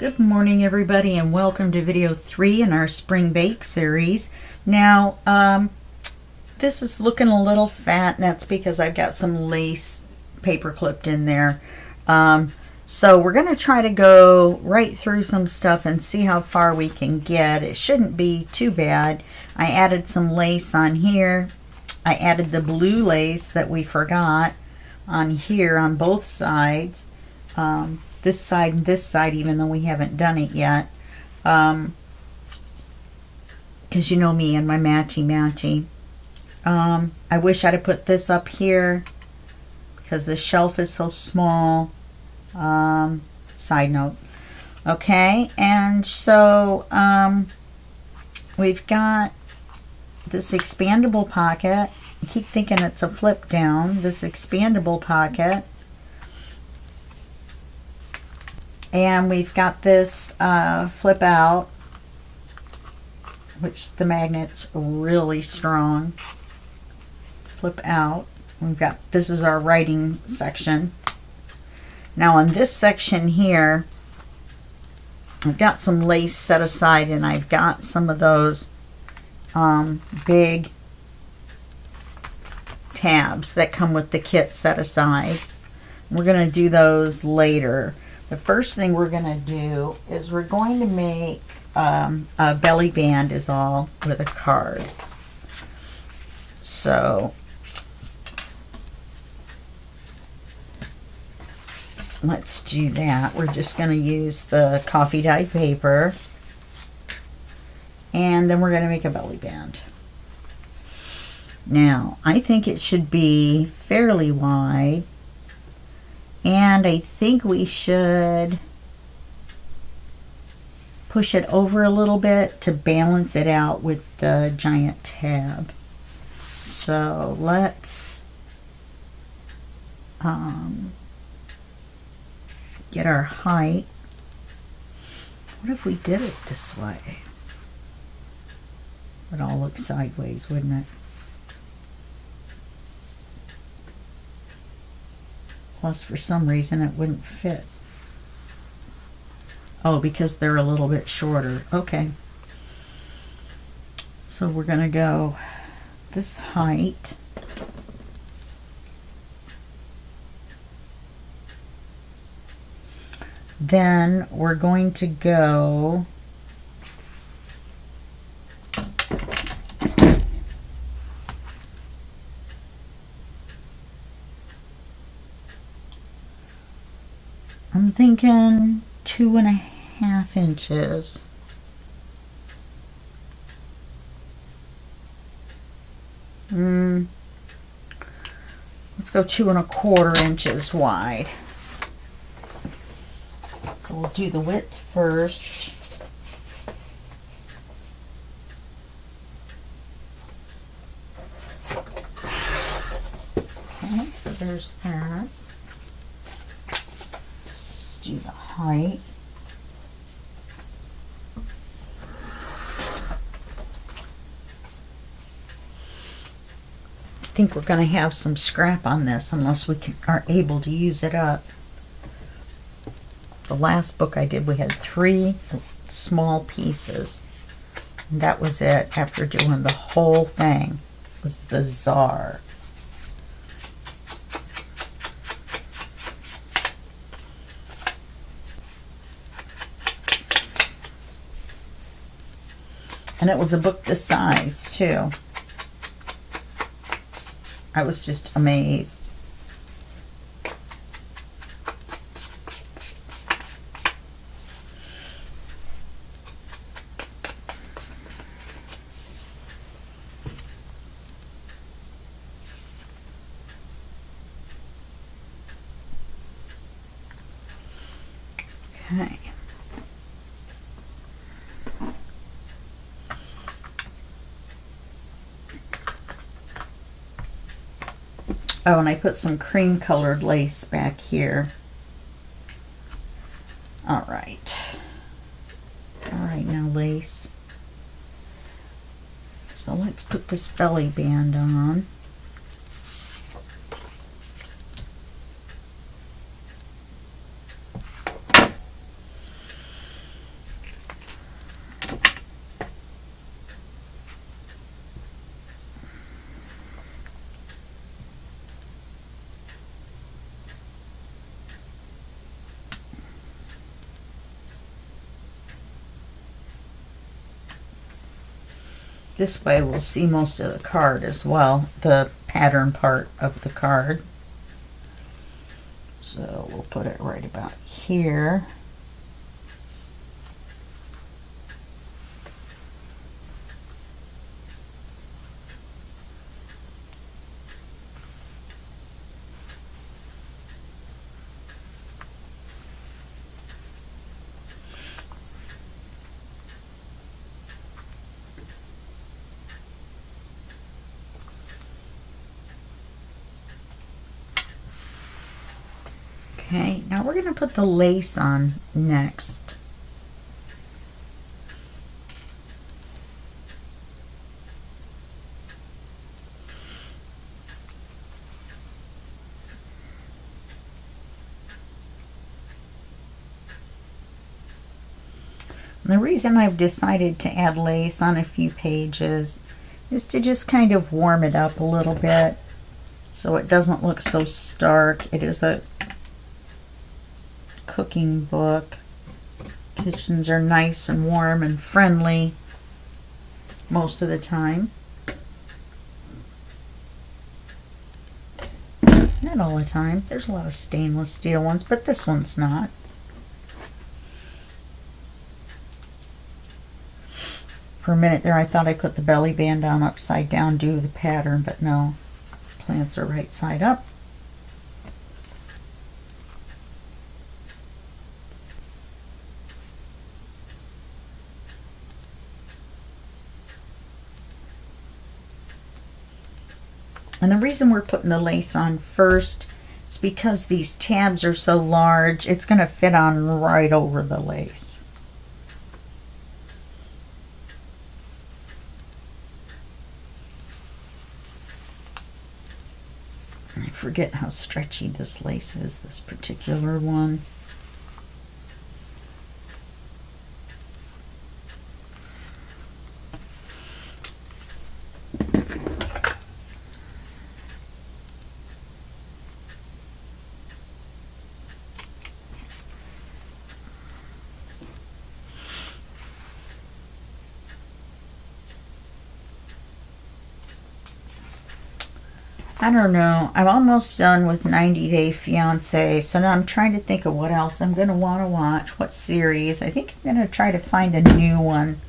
Good morning, everybody, and welcome to video 3 in our spring bake series. Now, this is looking a little fat, and that's because I've got some lace paper clipped in there. So we're going to try to go right through some stuff and see how far we can get. It shouldn't be too bad. I added some lace on here. I added the blue lace that we forgot on here on both sides. This side and this side, even though we haven't done it yet, because you know me and my matchy. I wish I'd have put this up here because the shelf is so small. Side note. Okay, and so we've got this expandable pocket. I keep thinking it's a flip down. This expandable pocket. And we've got this flip out, which the magnet's really strong. Flip out. We've got, this is our writing section. Now on this section here, I've got some lace set aside, and I've got some of those big tabs that come with the kit set aside. We're going to do those later. The first thing we're going to do is we're going to make a belly band is all with a card. So let's do that. We're just going to use the coffee dye paper, and then we're going to make a belly band. Now, I think it should be fairly wide. And I think we should push it over a little bit to balance it out with the giant tab. So let's get our height. What if we did it this way? It would all look sideways, wouldn't it? Plus, for some reason, it wouldn't fit. Oh, because they're a little bit shorter. Okay. So we're going to go this height. Then we're going to go I'm thinking 2.5 inches. Let's go 2.25 inches wide. So we'll do the width first. Okay, so there's that. Do the height. I think we're going to have some scrap on this unless we are able to use it up. The last book I did, we had 3 small pieces. And that was it after doing the whole thing. It was bizarre. And it was a book this size, too. I was just amazed. Okay. Oh, and I put some cream colored lace back here. All right. All right, now lace. So let's put this belly band on. This way we'll see most of the card as well, the pattern part of the card. So we'll put it right about here. Okay, now we're going to put the lace on next. And the reason I've decided to add lace on a few pages is to just kind of warm it up a little bit so it doesn't look so stark. It is a cooking book. Kitchens are nice and warm and friendly most of the time. Not all the time. There's a lot of stainless steel ones, but this one's not. For a minute there I thought I put the belly band on upside down due to the pattern, but no. Plants are right side up. And the reason we're putting the lace on first is because these tabs are so large, it's going to fit on right over the lace. I forget how stretchy this lace is, this particular one. I don't know. I'm almost done with 90 Day Fiancé, so now I'm trying to think of what else I'm going to want to watch, what series. I think I'm going to try to find a new one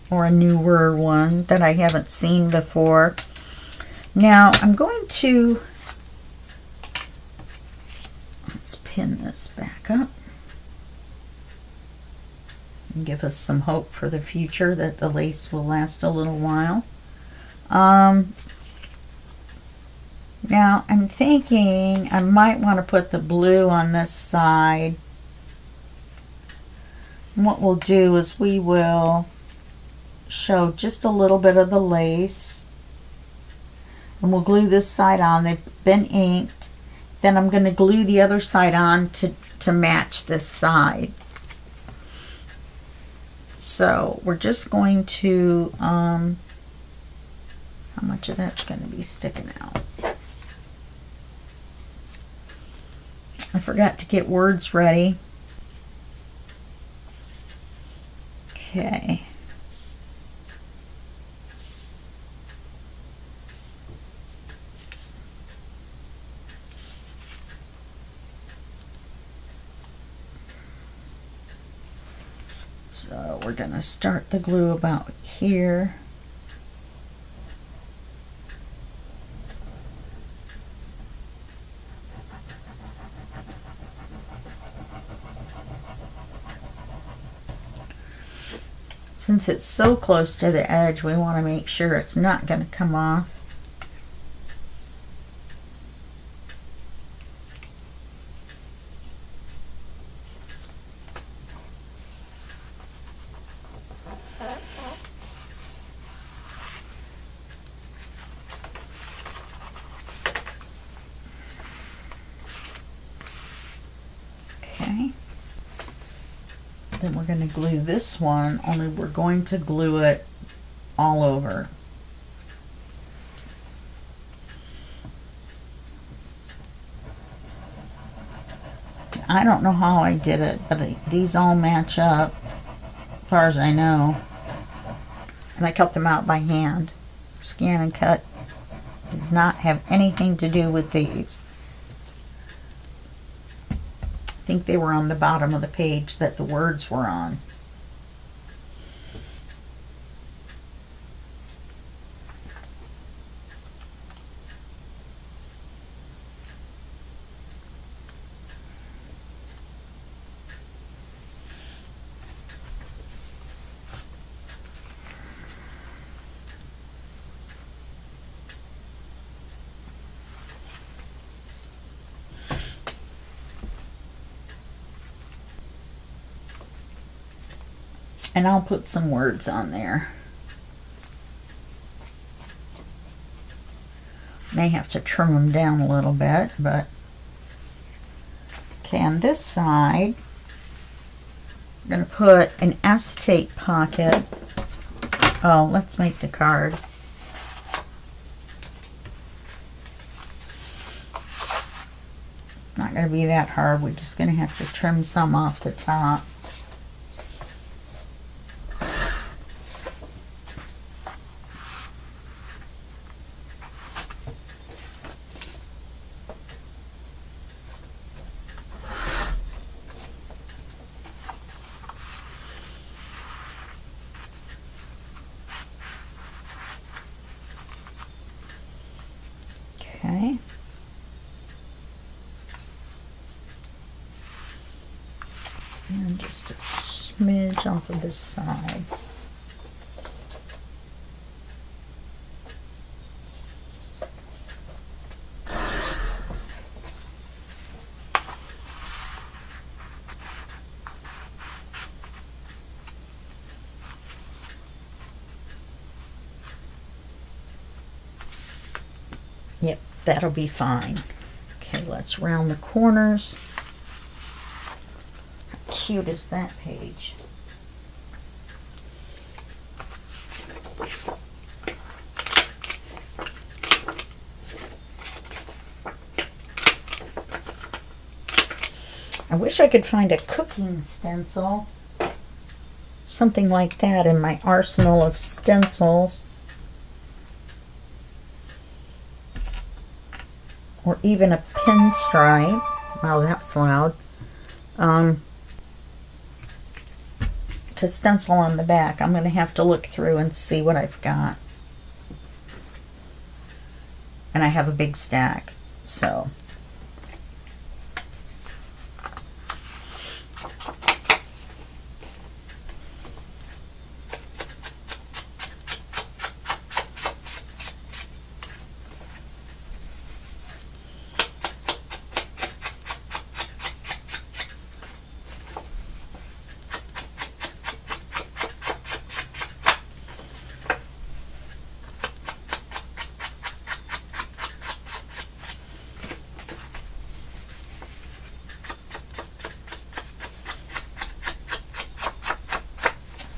or a newer one that I haven't seen before. Now I'm going to, let's pin this back up and give us some hope for the future that the lace will last a little while. Now I'm thinking I might want to put the blue on this side. And what we'll do is we will show just a little bit of the lace. And we'll glue this side on. They've been inked. Then I'm going to glue the other side on to match this side. So we're just going to, how much of that's going to be sticking out? I forgot to get words ready. Okay. So we're going to start the glue about here. Since it's so close to the edge, we want to make sure it's not going to come off. Okay. Then we're going to glue this one, only we're going to glue it all over. I don't know how I did it, but these all match up, as far as I know. And I cut them out by hand. Scan and cut did not have anything to do with these. I think they were on the bottom of the page that the words were on. And I'll put some words on there. May have to trim them down a little bit, but okay, on this side, I'm going to put an acetate pocket. Oh, let's make the card. Not going to be that hard. We're just going to have to trim some off the top. Okay. And just a smidge off of this side. Yep, that'll be fine. Okay, let's round the corners. How cute is that page? I wish I could find a cooking stencil. Something like that in my arsenal of stencils. Or even a pinstripe. Wow, that's loud. To stencil on the back. I'm going to have to look through and see what I've got. And I have a big stack, so.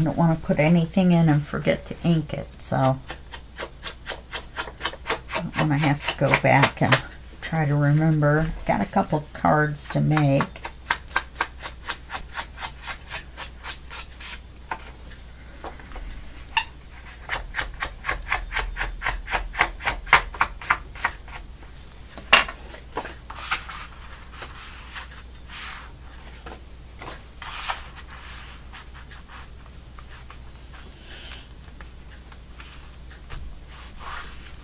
I don't want to put anything in and forget to ink it, so I don't want to have to go back and try to remember. Got a couple cards to make.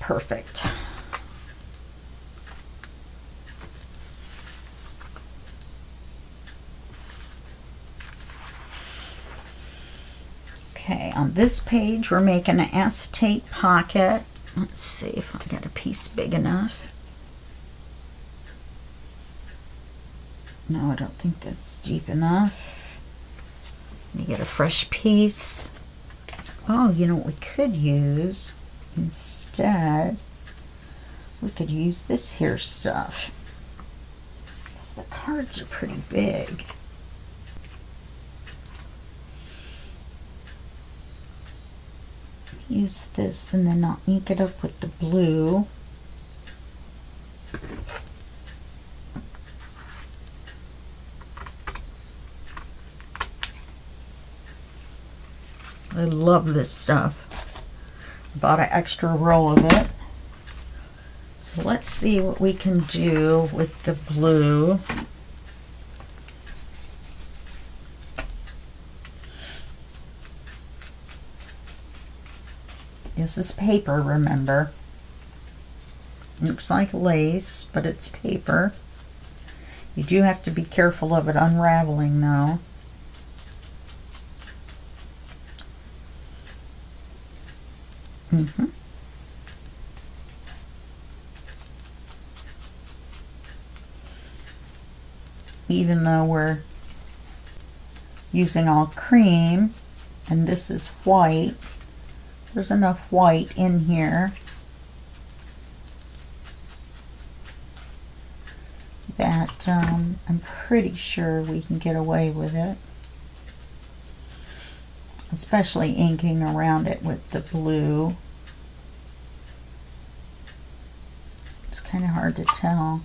Perfect. Okay, on this page we're making an acetate pocket. Let's see if I got a piece big enough. No, I don't think that's deep enough. Let me get a fresh piece. Oh, you know what we could use? Instead, we could use this here stuff, because the cards are pretty big. Use this and then I'll ink it up with the blue. I love this stuff. Bought an extra roll of it. So let's see what we can do with the blue. This is paper, remember. Looks like lace, but it's paper. You do have to be careful of it unraveling though. Even though we're using all cream and this is white, there's enough white in here that I'm pretty sure we can get away with it, especially inking around it with the blue. It's kind of hard to tell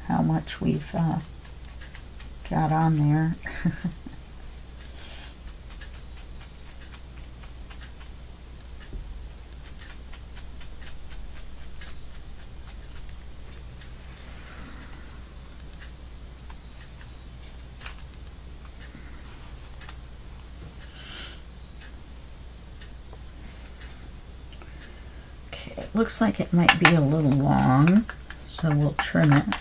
how much we've got on there. Okay, it looks like it might be a little long, so we'll trim it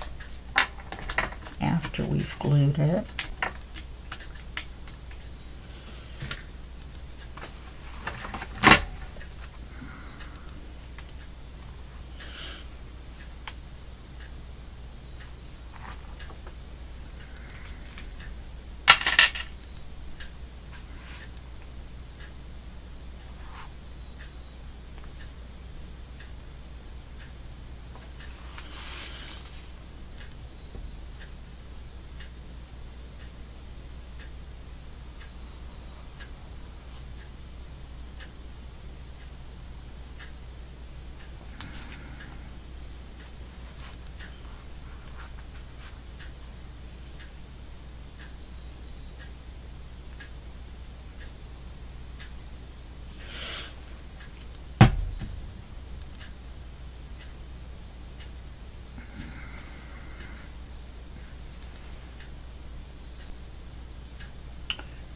after we've glued it.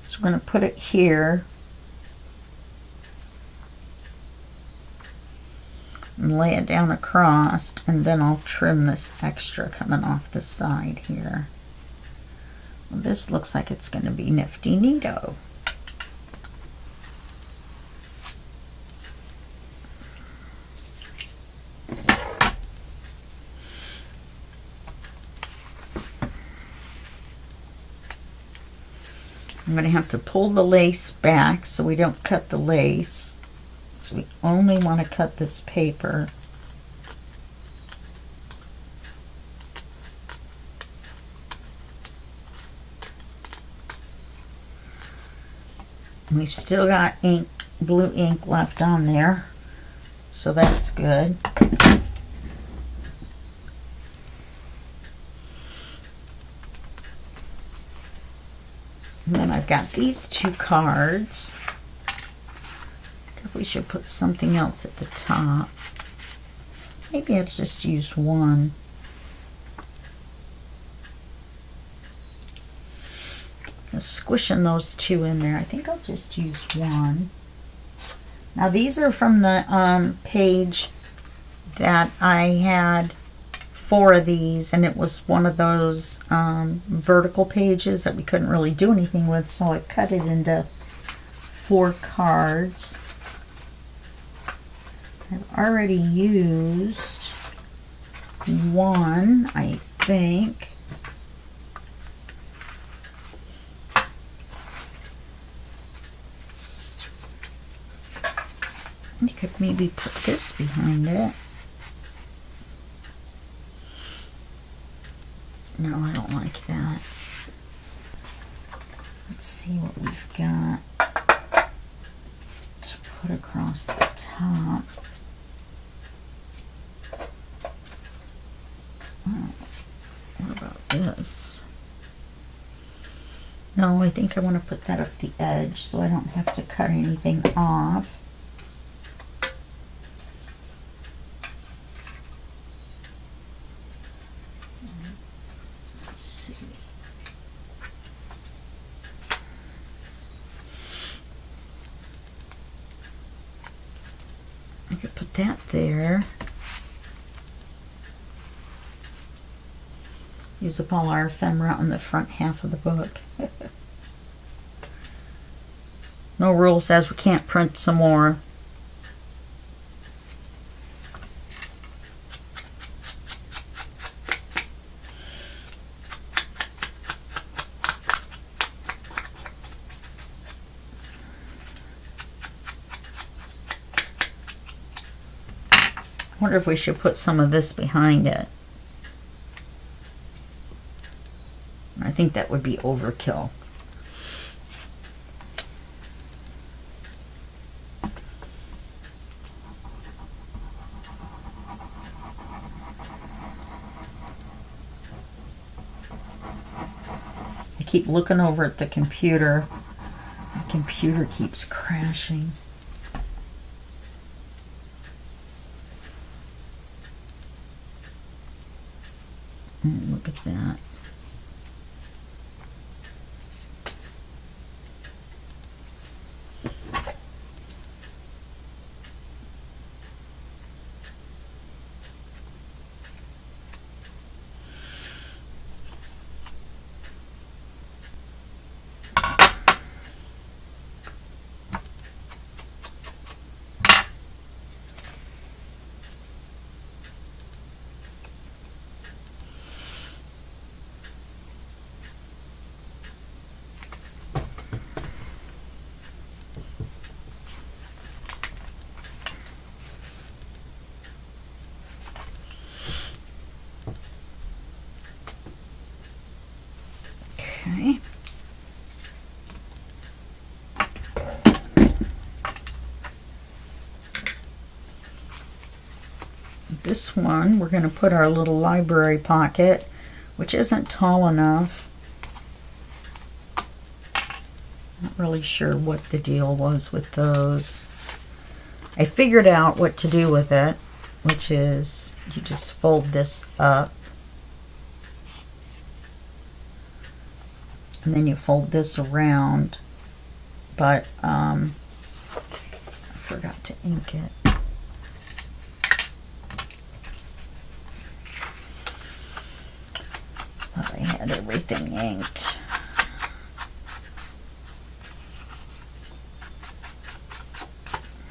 So we're going to put it here and lay it down across, and then I'll trim this extra coming off the side here. Well, this looks like it's going to be nifty neato. I'm going to have to pull the lace back so we don't cut the lace. So we only want to cut this paper. We've still got ink, blue ink left on there, so that's good. And then I've got these two cards. I think we should put something else at the top. Maybe I'll just use one. Squishing those two in there. I think I'll just use one. Now these are from the page that I had 4 of these, and it was one of those vertical pages that we couldn't really do anything with, so I cut it into 4 cards. I've already used one, I think. You could maybe put this behind it. No, I don't like that. Let's see what we've got to put across the top. Oh, what about this? No, I think I want to put that up the edge so I don't have to cut anything off. I could put that there. Use up all our ephemera on the front half of the book. No rule says we can't print some more. I wonder if we should put some of this behind it. I think that would be overkill. I keep looking over at the computer. My computer keeps crashing. Look at that. Okay. This one, we're going to put our little library pocket, which isn't tall enough. Not really sure what the deal was with those. I figured out what to do with it, which is you just fold this up. And then you fold this around, but I forgot to ink it. Thought I had everything inked.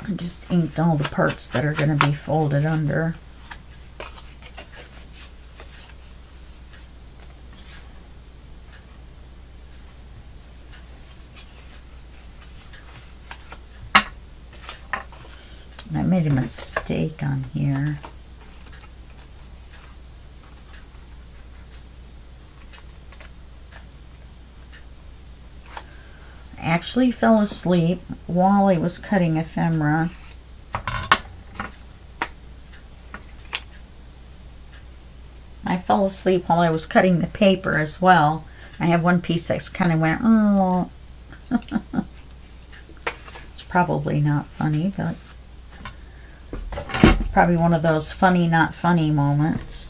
I just inked all the parts that are going to be folded under. And I made a mistake on here. I actually fell asleep while I was cutting ephemera. I fell asleep while I was cutting the paper as well. I have one piece that's kind of went, oh. It's probably not funny, but probably one of those funny, not funny moments.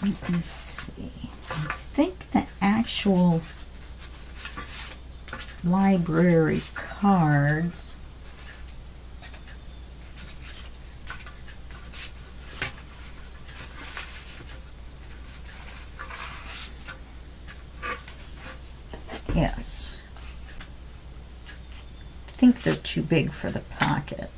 Let me see. I think the actual library cards yes. I think they're too big for the pocket.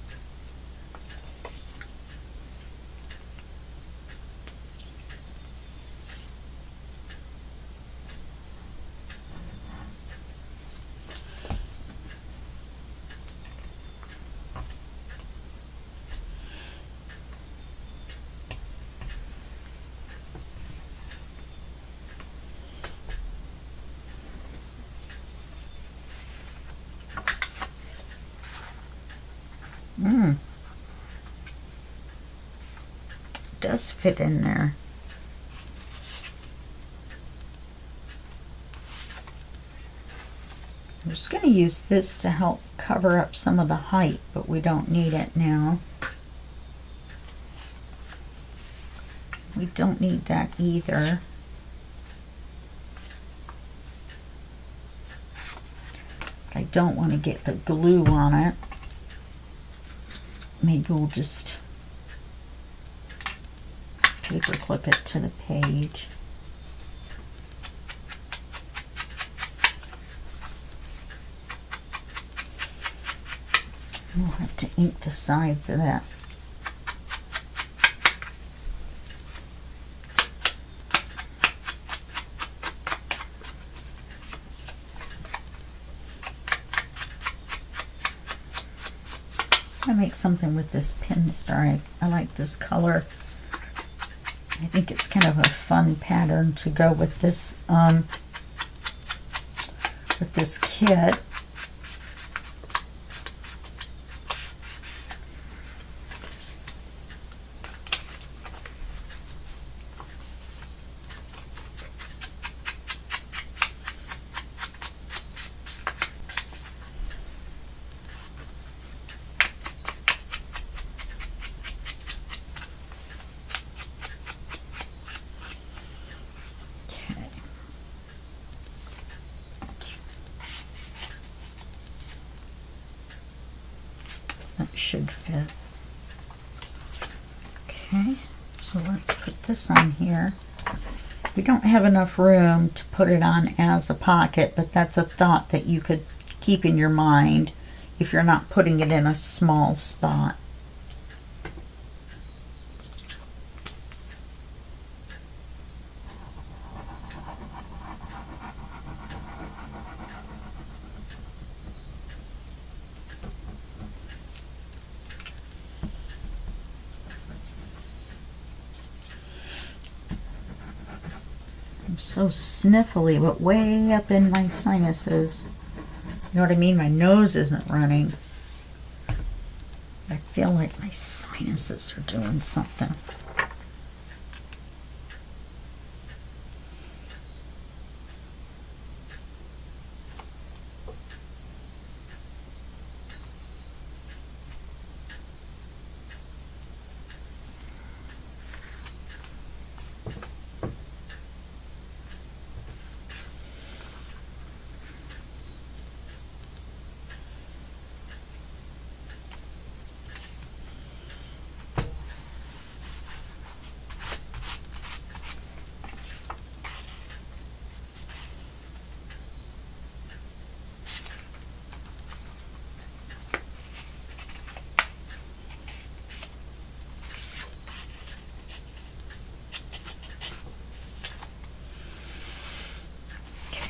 does fit in there. I'm just going to use this to help cover up some of the height, but we don't need it now. We don't need that either. I don't want to get the glue on it. Maybe we'll just paper clip it to the page. We'll have to ink the sides of that. I make something with this pin star. I like this color. I think it's kind of a fun pattern to go with this kit. That should fit. Okay, so let's put this on here. We don't have enough room to put it on as a pocket, but that's a thought that you could keep in your mind if you're not putting it in a small spot. I'm so sniffly, but way up in my sinuses. You know what I mean? My nose isn't running. I feel like my sinuses are doing something.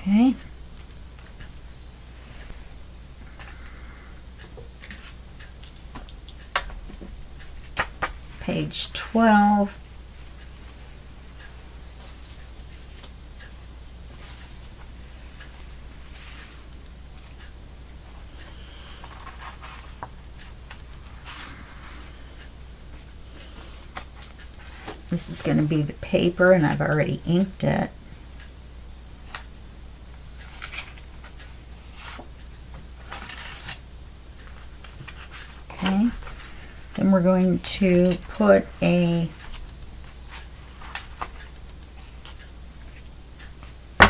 Okay. Page 12. This is going to be the paper, and I've already inked it. Okay, then we're going to put a I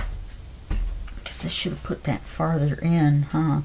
guess I should have put that farther in, huh?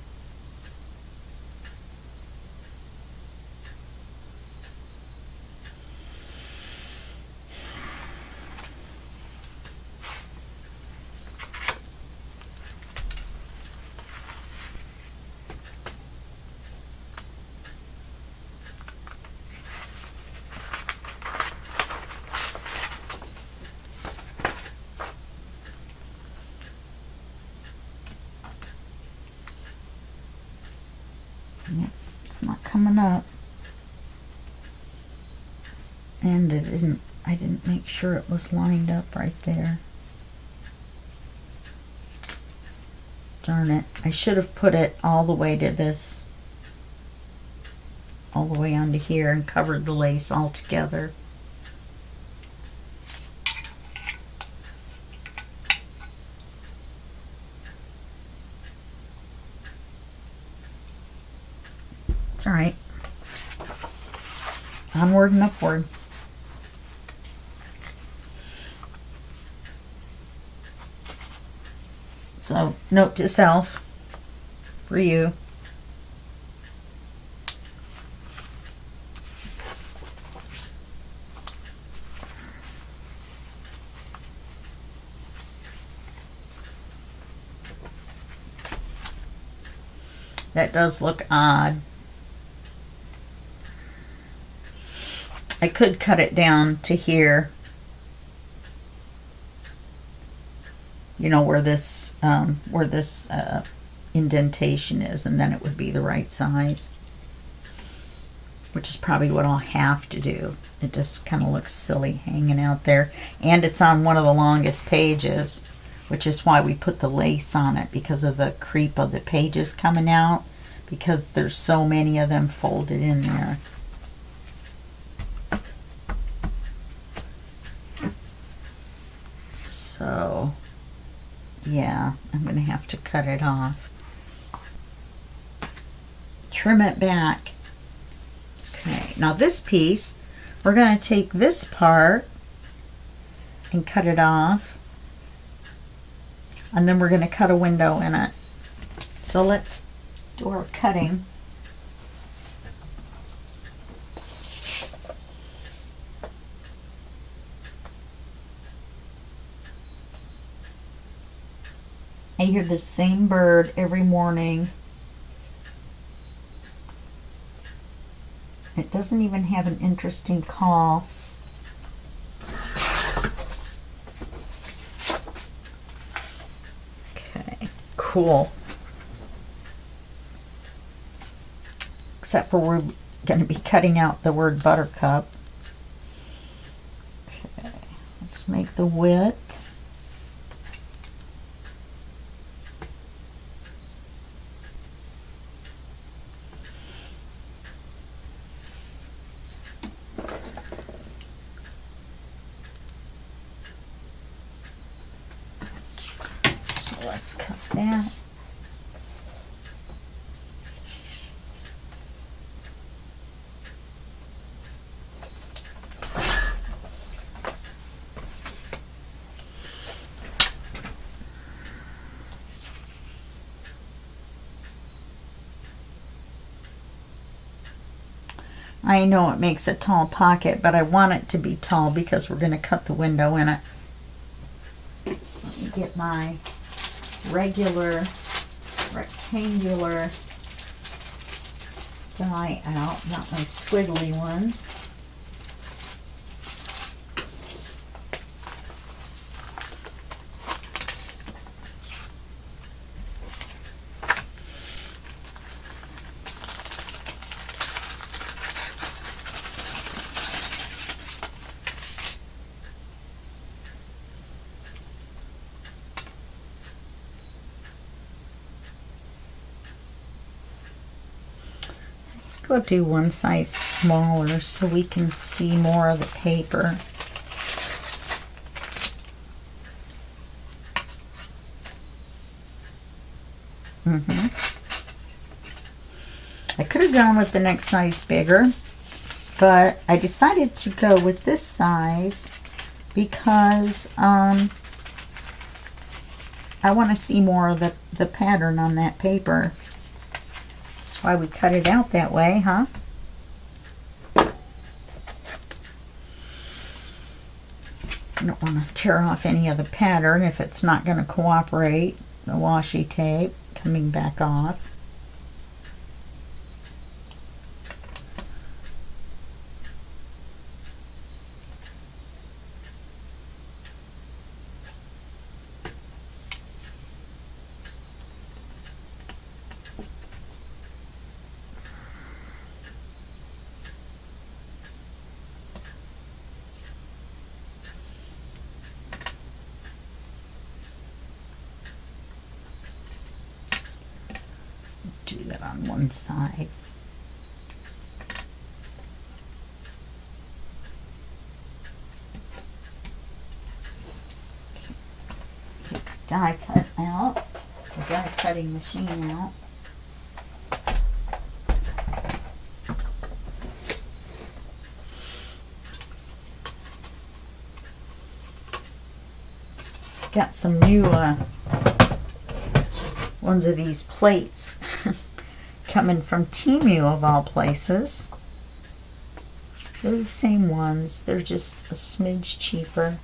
It's not coming up, and I didn't make sure it was lined up right there. Darn it, I should have put it all the way to this, all the way onto here, and covered the lace all together. all right. Onward and upward. So, note to self, for you. That does look odd. I could cut it down to here. You know, where this indentation is, and then it would be the right size. Which is probably what I'll have to do. It just kind of looks silly hanging out there. And it's on one of the longest pages, which is why we put the lace on it, because of the creep of the pages coming out, because there's so many of them folded in there. So, yeah, I'm going to have to cut it off. Trim it back. Okay, now this piece, we're going to take this part and cut it off. And then we're going to cut a window in it. So let's do our cutting. I hear the same bird every morning. It doesn't even have an interesting call. Okay, cool. Except for we're going to be cutting out the word buttercup. Okay, let's make the width. So let's cut that. I know it makes a tall pocket, but I want it to be tall because we're going to cut the window in it. Let me get my regular rectangular die out, not my squiggly ones. Go do one size smaller so we can see more of the paper. I could have gone with the next size bigger, but I decided to go with this size because I want to see more of the pattern on that paper. Why we cut it out that way, huh? I don't want to tear off any of the pattern if it's not going to cooperate. The washi tape coming back off. Do that on one side. Get the die cut out, the die cutting machine out. got some new ones of these plates coming from Temu of all places. They're the same ones, they're just a smidge cheaper.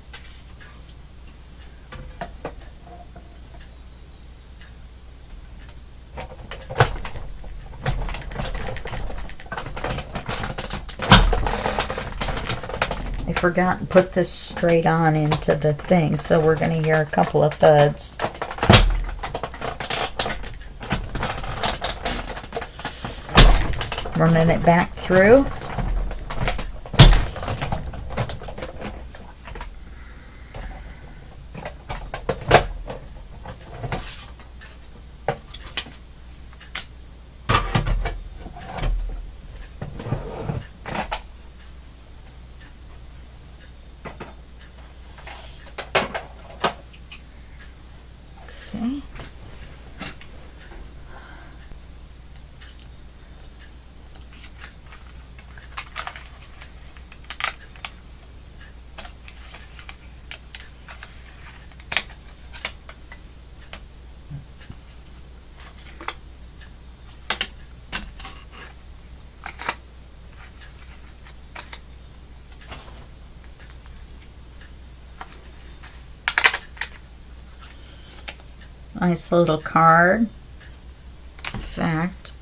I forgot to put this straight on into the thing, so we're going to hear a couple of thuds. Running it back through. Okay. Nice little card. In fact,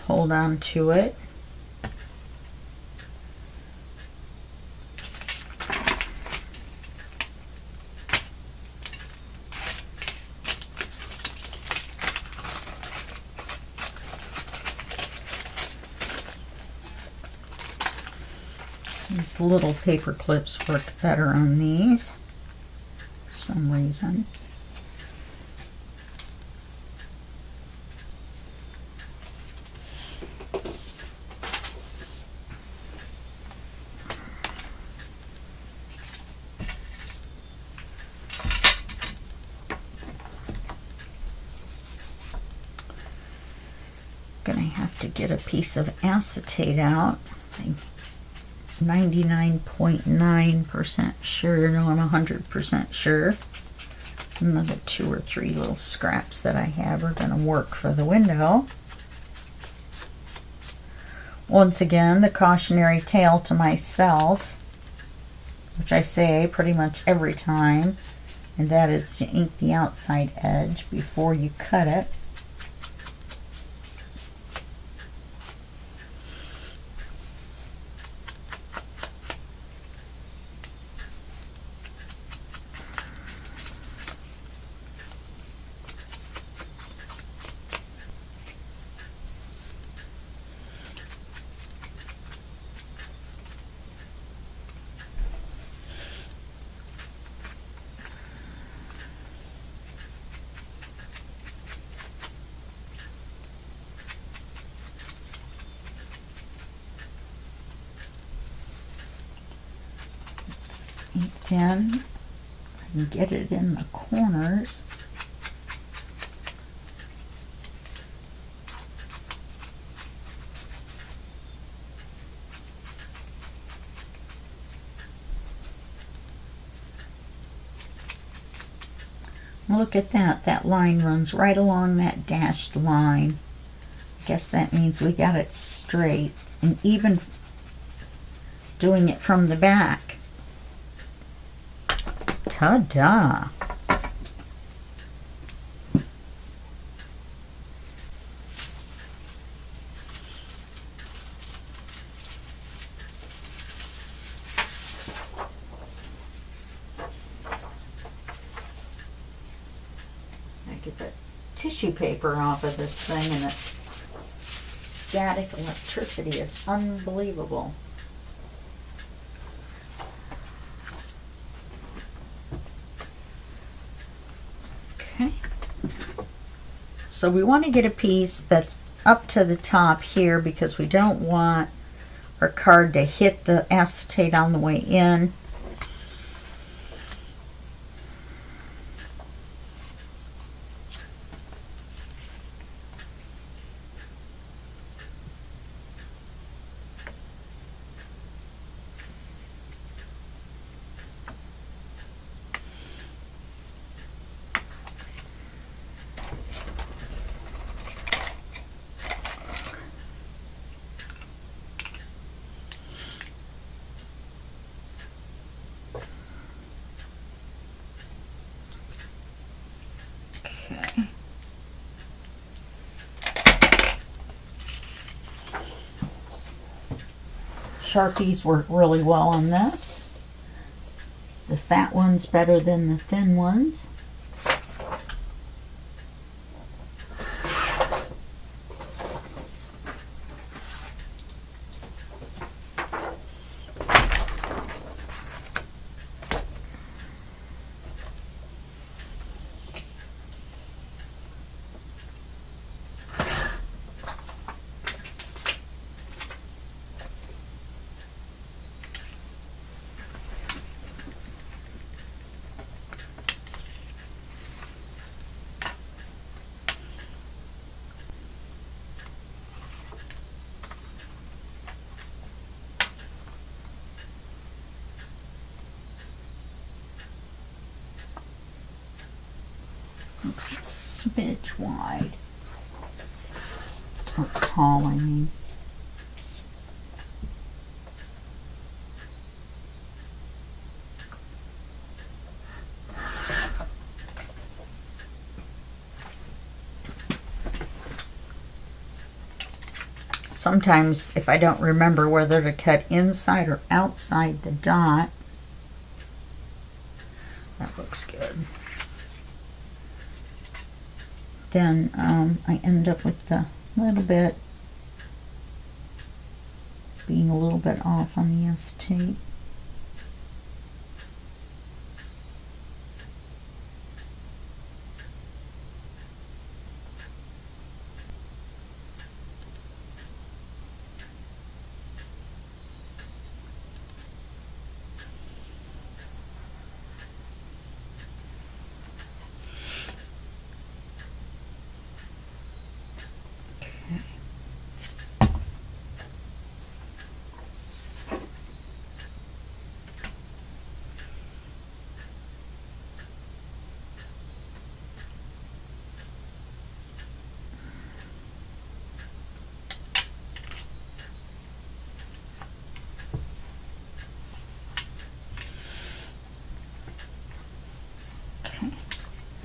hold on to it. These little paper clips work better on these for some reason. Gonna have to get a piece of acetate out. I'm 99.9% sure. No, I'm 100% sure. Another 2 or 3 little scraps that I have are gonna work for the window. Once again, the cautionary tale to myself, which I say pretty much every time, and that is to ink the outside edge before you cut it. Inked in. I can get it in the corners. Look at that. That line runs right along that dashed line. I guess that means we got it straight. And even doing it from the back. Ta-da! Get the tissue paper off of this thing, and its static electricity is unbelievable. Okay. So we want to get a piece that's up to the top here because we don't want our card to hit the acetate on the way in. Sharpies work really well on this. The fat one's better than the thin ones. Looks a smidge wide. Or tall, I mean. Sometimes if I don't remember whether to cut inside or outside the dot, that looks good. Then I end up with the little bit being a little bit off on the S-tape.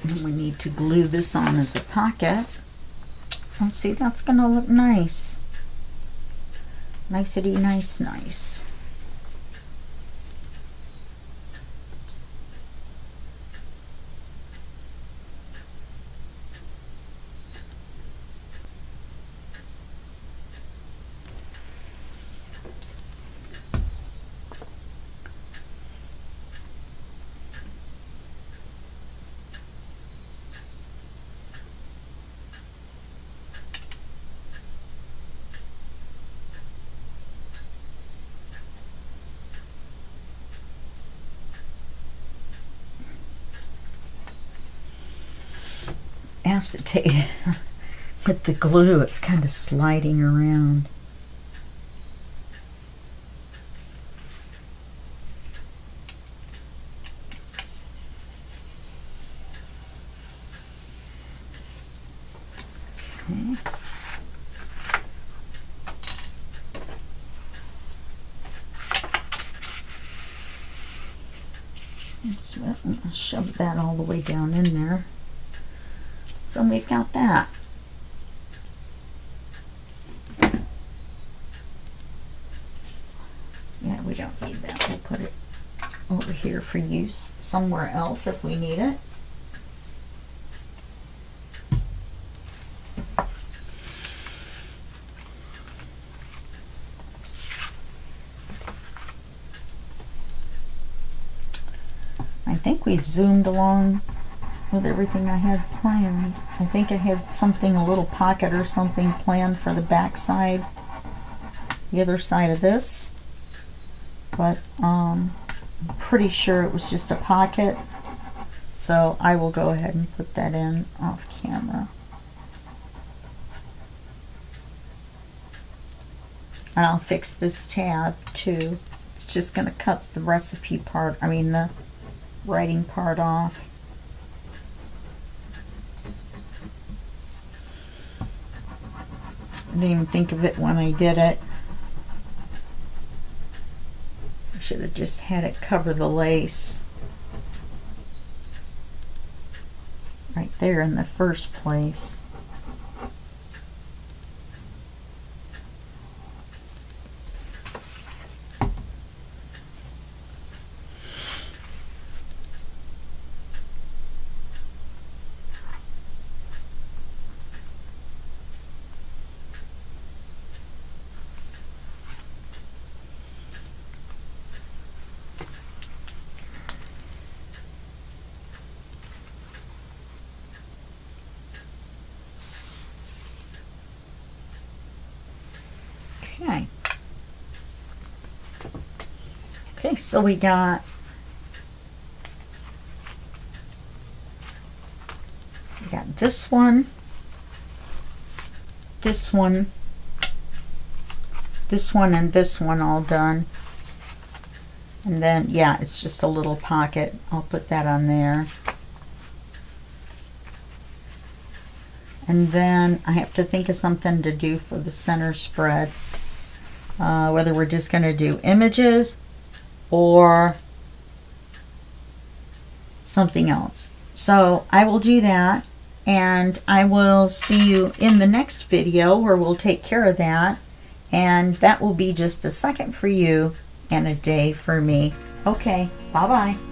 And we need to glue this on as a pocket. And see, that's going to look nice. Nicety nice, nice. Acetate with the glue, it's kind of sliding around. Okay. So I'm going to shove that all the way down in there. So we've got that. Yeah, we don't need that. We'll put it over here for use somewhere else if we need it. I think we've zoomed along with everything I had planned. I think I had something, a little pocket or something planned for the back side, the other side of this, but I'm pretty sure it was just a pocket, so I will go ahead and put that in off camera. And I'll fix this tab too. It's just going to cut the recipe part, I mean the writing part off. I didn't even think of it when I did it. I should have just had it cover the lace right there in the first place. So we got this one, this one, this one, and this one all done. And then, yeah, it's just a little pocket. I'll put that on there. And then I have to think of something to do for the center spread. Whether we're just going to do images or something else. So I will do that, and I will see you in the next video where we'll take care of that. And that will be just a second for you and a day for me. Okay, bye-bye.